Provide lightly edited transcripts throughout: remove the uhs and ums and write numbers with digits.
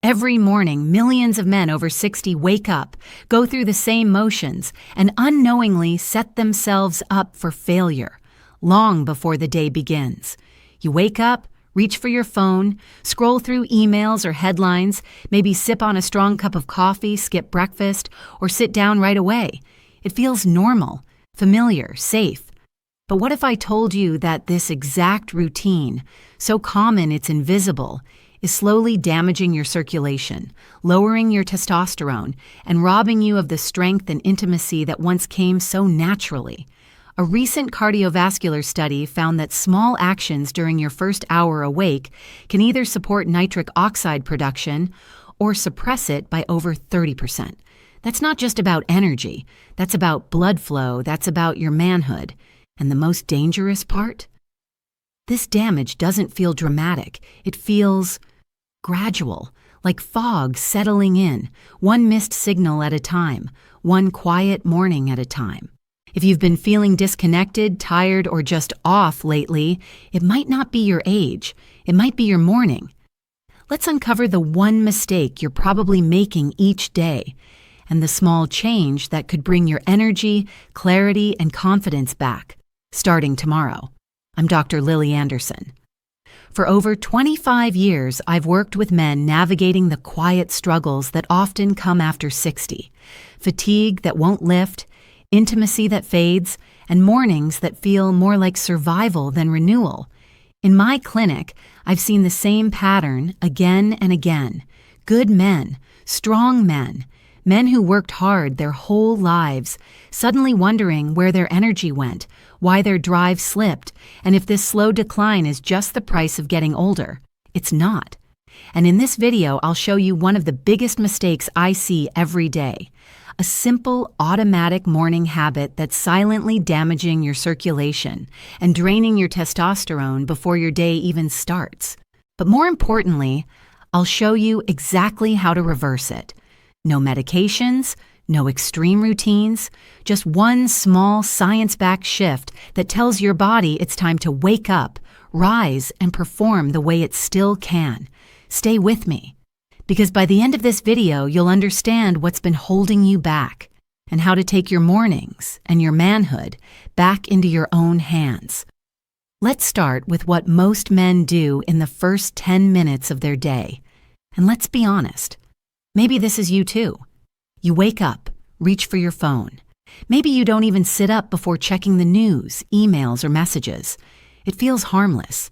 Every morning, millions of men over 60 wake up, go through the same motions, and unknowingly set themselves up for failure, long before the day begins. You wake up, reach for your phone, scroll through emails or headlines, maybe sip on a strong cup of coffee, skip breakfast, or sit down right away. It feels normal, familiar, safe. But what if I told you that this exact routine, so common it's invisible, is slowly damaging your circulation, lowering your testosterone, and robbing you of the strength and intimacy that once came so naturally? A recent cardiovascular study found that small actions during your first hour awake can either support nitric oxide production or suppress it by over 30%. That's not just about energy. That's about blood flow. That's about your manhood. And the most dangerous part? This damage doesn't feel dramatic. It feels gradual, like fog settling in, one missed signal at a time, one quiet morning at a time. If you've been feeling disconnected, tired, or just off lately, it might not be your age. It might be your morning. Let's uncover the one mistake you're probably making each day, and the small change that could bring your energy, clarity, and confidence back, starting tomorrow. I'm Dr. Lily Anderson. For over 25 years, I've worked with men navigating the quiet struggles that often come after 60. Fatigue that won't lift, intimacy that fades, and mornings that feel more like survival than renewal. In my clinic, I've seen the same pattern again and again. Good men, strong men, men who worked hard their whole lives, suddenly wondering where their energy went, why their drive slipped, and if this slow decline is just the price of getting older. It's not. And in this video, I'll show you one of the biggest mistakes I see every day. A simple, automatic morning habit that's silently damaging your circulation and draining your testosterone before your day even starts. But more importantly, I'll show you exactly how to reverse it. No medications, no extreme routines, just one small science-backed shift that tells your body it's time to wake up, rise, and perform the way it still can. Stay with me, because by the end of this video, you'll understand what's been holding you back and how to take your mornings and your manhood back into your own hands. Let's start with what most men do in the first 10 minutes of their day. And let's be honest, maybe this is you too. You wake up, reach for your phone. Maybe you don't even sit up before checking the news, emails, or messages. It feels harmless.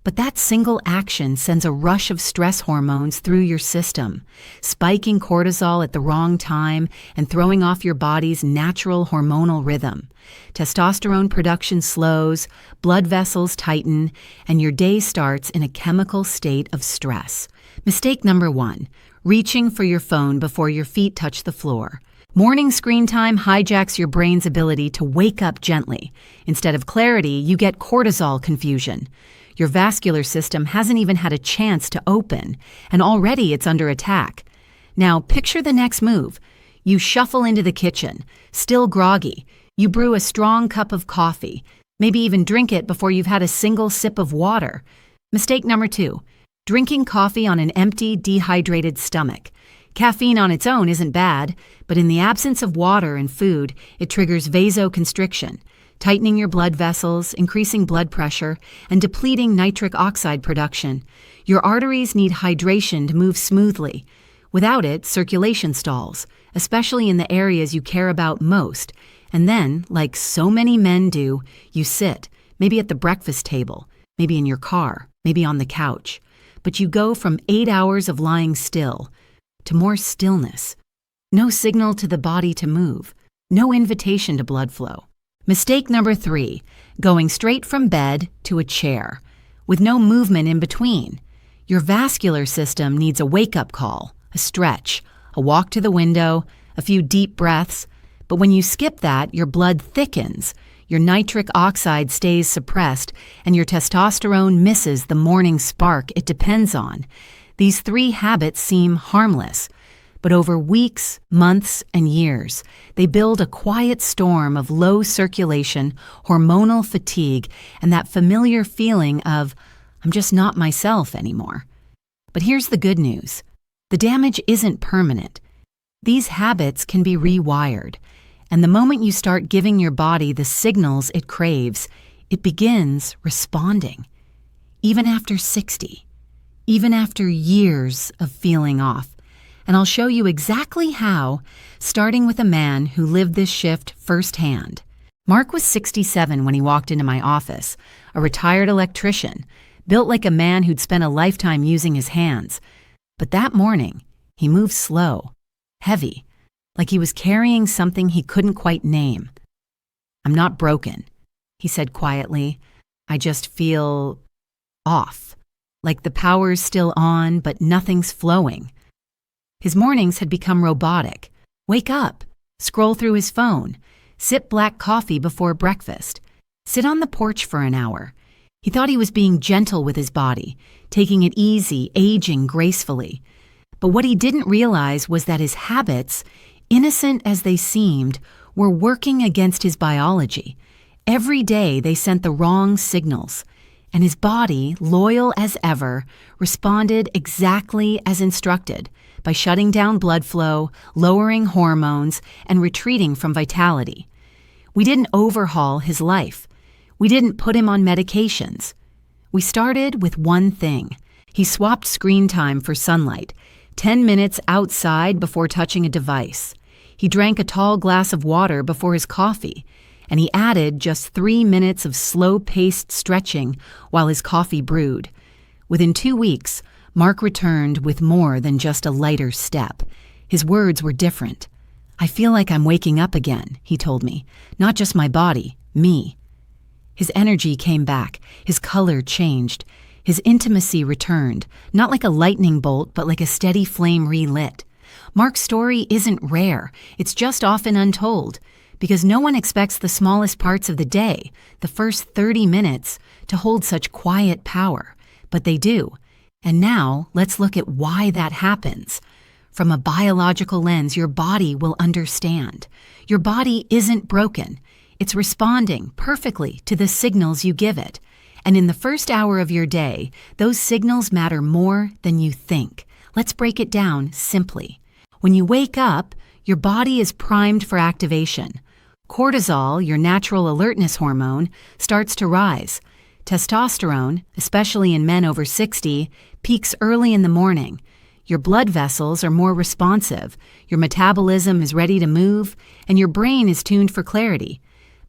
But that single action sends a rush of stress hormones through your system, spiking cortisol at the wrong time and throwing off your body's natural hormonal rhythm. Testosterone production slows, blood vessels tighten, and your day starts in a chemical state of stress. Mistake number 1, reaching for your phone before your feet touch the floor. Morning screen time hijacks your brain's ability to wake up gently. Instead of clarity, you get cortisol confusion. Your vascular system hasn't even had a chance to open, and already it's under attack. Now, picture the next move. You shuffle into the kitchen, still groggy. You brew a strong cup of coffee, maybe even drink it before you've had a single sip of water. Mistake number 2, drinking coffee on an empty, dehydrated stomach. Caffeine on its own isn't bad, but in the absence of water and food, it triggers vasoconstriction, tightening your blood vessels, increasing blood pressure, and depleting nitric oxide production. Your arteries need hydration to move smoothly. Without it, circulation stalls, especially in the areas you care about most. And then, like so many men do, you sit, maybe at the breakfast table, maybe in your car, maybe on the couch. But you go from 8 hours of lying still to more stillness. No signal to the body to move, no invitation to blood flow. Mistake number 3, going straight from bed to a chair, with no movement in between. Your vascular system needs a wake-up call, a stretch, a walk to the window, a few deep breaths. But when you skip that, your blood thickens, your nitric oxide stays suppressed, and your testosterone misses the morning spark it depends on. These 3 habits seem harmless, but over weeks, months, and years, they build a quiet storm of low circulation, hormonal fatigue, and that familiar feeling of, I'm just not myself anymore. But here's the good news. The damage isn't permanent. These habits can be rewired, and the moment you start giving your body the signals it craves, it begins responding. Even after 60, even after years of feeling off. And I'll show you exactly how, starting with a man who lived this shift firsthand. Mark was 67 when he walked into my office, a retired electrician, built like a man who'd spent a lifetime using his hands. But that morning, he moved slow, heavy, like he was carrying something he couldn't quite name. "I'm not broken," he said quietly. "I just feel off, like the power's still on, but nothing's flowing." His mornings had become robotic. Wake up, scroll through his phone, sip black coffee before breakfast, sit on the porch for an hour. He thought he was being gentle with his body, taking it easy, aging gracefully. But what he didn't realize was that his habits, innocent as they seemed, were working against his biology. Every day they sent the wrong signals, and his body, loyal as ever, responded exactly as instructed by shutting down blood flow, lowering hormones, and retreating from vitality. We didn't overhaul his life. We didn't put him on medications. We started with one thing. He swapped screen time for sunlight, 10 minutes outside before touching a device. He drank a tall glass of water before his coffee, and he added just 3 minutes of slow-paced stretching while his coffee brewed. Within 2 weeks, Mark returned with more than just a lighter step. His words were different. "I feel like I'm waking up again," he told me. "Not just my body, me." His energy came back, his color changed, his intimacy returned, not like a lightning bolt, but like a steady flame relit. Mark's story isn't rare, it's just often untold, because no one expects the smallest parts of the day, the first 30 minutes, to hold such quiet power. But they do. And now, let's look at why that happens. From a biological lens, your body will understand. Your body isn't broken. It's responding perfectly to the signals you give it. And in the first hour of your day, those signals matter more than you think. Let's break it down simply. When you wake up, your body is primed for activation. Cortisol, your natural alertness hormone, starts to rise. Testosterone, especially in men over 60, peaks early in the morning. Your blood vessels are more responsive, your metabolism is ready to move, and your brain is tuned for clarity.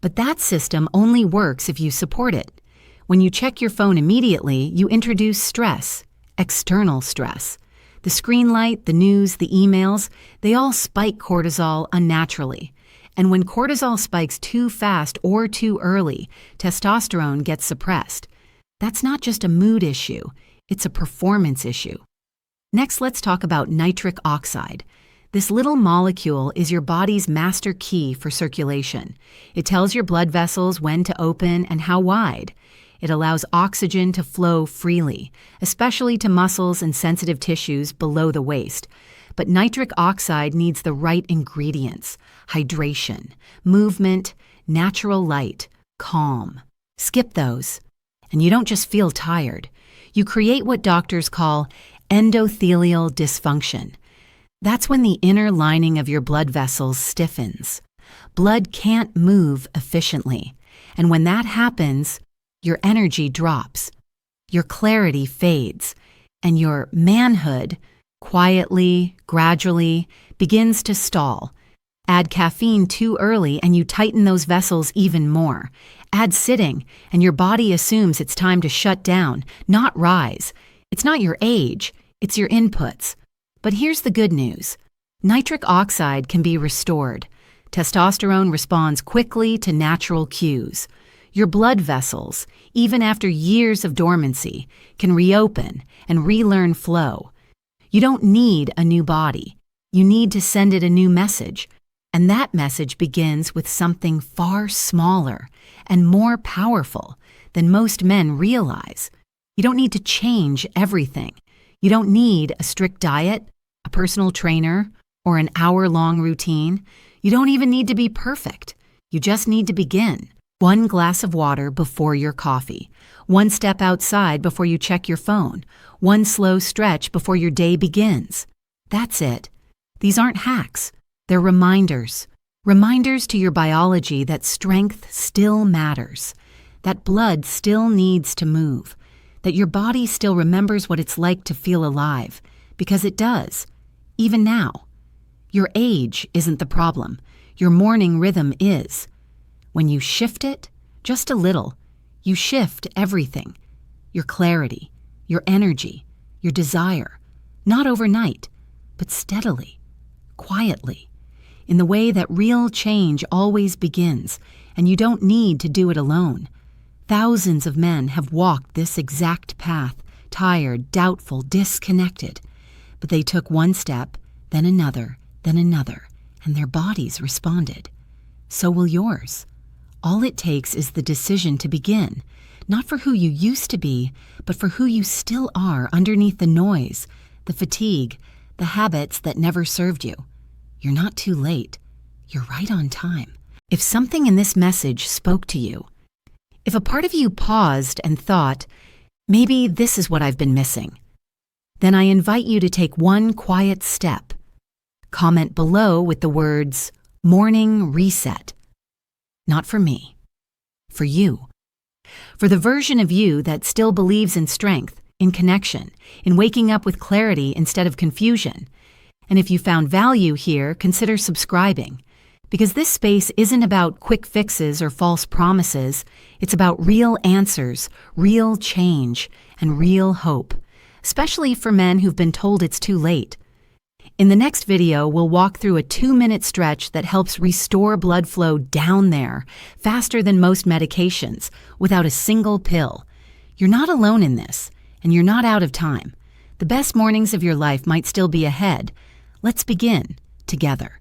But that system only works if you support it. When you check your phone immediately, you introduce stress, external stress. The screen light, the news, the emails, they all spike cortisol unnaturally. And when cortisol spikes too fast or too early, testosterone gets suppressed. That's not just a mood issue, it's a performance issue. Next, let's talk about nitric oxide. This little molecule is your body's master key for circulation. It tells your blood vessels when to open and how wide. It allows oxygen to flow freely, especially to muscles and sensitive tissues below the waist. But nitric oxide needs the right ingredients: hydration, movement, natural light, calm. Skip those, and you don't just feel tired. You create what doctors call endothelial dysfunction. That's when the inner lining of your blood vessels stiffens. Blood can't move efficiently, and when that happens, your energy drops, your clarity fades, and your manhood quietly, gradually, begins to stall. Add caffeine too early and you tighten those vessels even more. Add sitting and your body assumes it's time to shut down, not rise. It's not your age, it's your inputs. But here's the good news. Nitric oxide can be restored. Testosterone responds quickly to natural cues. Your blood vessels, even after years of dormancy, can reopen and relearn flow. You don't need a new body. You need to send it a new message. And that message begins with something far smaller and more powerful than most men realize. You don't need to change everything. You don't need a strict diet, a personal trainer, or an hour-long routine. You don't even need to be perfect. You just need to begin. 1 glass of water before your coffee. 1 step outside before you check your phone. 1 slow stretch before your day begins. That's it. These aren't hacks. They're reminders. Reminders to your biology that strength still matters, that blood still needs to move, that your body still remembers what it's like to feel alive, because it does, even now. Your age isn't the problem. Your morning rhythm is. When you shift it, just a little, you shift everything. Your clarity, your energy, your desire. Not overnight, but steadily, quietly, in the way that real change always begins, and you don't need to do it alone. Thousands of men have walked this exact path, tired, doubtful, disconnected. But they took one step, then another, and their bodies responded. So will yours. All it takes is the decision to begin, not for who you used to be, but for who you still are underneath the noise, the fatigue, the habits that never served you. You're not too late. You're right on time. If something in this message spoke to you, if a part of you paused and thought, maybe this is what I've been missing, then I invite you to take one quiet step. Comment below with the words, "Morning Reset." Not for me, for you. For the version of you that still believes in strength, in connection, in waking up with clarity instead of confusion. And if you found value here, consider subscribing. Because this space isn't about quick fixes or false promises. It's about real answers, real change, and real hope. Especially for men who've been told it's too late. In the next video, we'll walk through a 2-minute stretch that helps restore blood flow down there, faster than most medications, without a single pill. You're not alone in this, and you're not out of time. The best mornings of your life might still be ahead. Let's begin together.